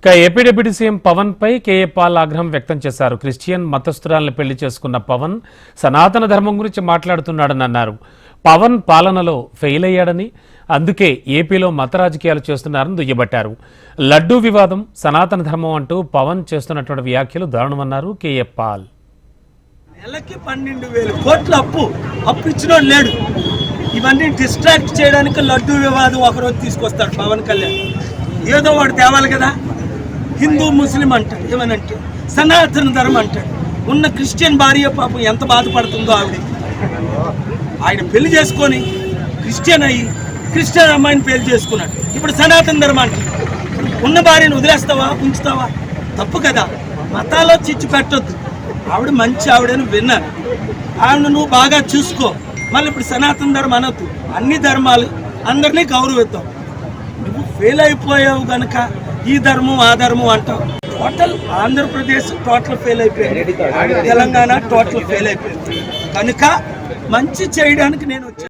ఇక AP deputy CM Pawan పై KA Paul ఆగ్రహం వ్యక్తం చేశారు. క్రిస్టియన్ మతస్థురాలను పెళ్లి చేసుకున్న పవన్ సనాతన ధర్మం గురించి మాట్లాడుతున్నాడని అన్నారు. పవన్ పాలనలో ఫెయిల్ అయ్యాడని, అందుకే ఏపీలో మత రాజకీయాలు చేస్తున్నారని దుయ్యబట్టారు. లడ్డూ వివాదం సనాతన ధర్మం అంటూ పవన్ చేస్తున్నటువంటి వ్యాఖ్యలు దారుణమన్నారు కేఏ పాల్. నెలకి 12,000 కోట్ల అప్పు ఇచ్చినోడు లేడు. ఇవన్నీ డిస్ట్రాక్ట్ చేయడానికి లడ్డూ వివాదం ఒకరోజు తీసుకొస్తాడు పవన్ కళ్యాణ్. ఏదో వాడు తేవాలి కదా. హిందూ ముస్లిం అంటాడు, ఏమనంటే సనాతన ధర్మం అంటాడు. ఉన్న క్రిస్టియన్ భార్య పాపం ఎంత బాధపడుతుందో ఆయన పెళ్లి చేసుకొని క్రిస్టియన్ అయ్యి క్రిస్టియన్ అమ్మాయిని పెళ్లి చేసుకున్నాడు. ఇప్పుడు సనాతన ధర్మం అంటాడు. ఉన్న భార్యను వదిలేస్తావా, ఉంచుతావా? తప్పు కదా. మతాల్లో చిచ్చు పెట్టొద్దు. ఆవిడ మంచి ఆవిడని విన్నాను. ఆవిడ నువ్వు బాగా చూసుకో. మళ్ళీ ఇప్పుడు సనాతన ధర్మం అనొద్దు. అన్ని ధర్మాలు అందరినీ గౌరవిద్దాం. నువ్వు ఫెయిల్ అయిపోయావు కనుక ఈ ధర్మం ఆ ధర్మం అంటావు. టోటల్ ఆంధ్రప్రదేశ్ టోటల్ ఫెయిల్ అయిపోయింది, తెలంగాణ టోటల్ ఫెయిల్ అయిపోయింది. కనుక మంచి చేయడానికి నేను వచ్చాను.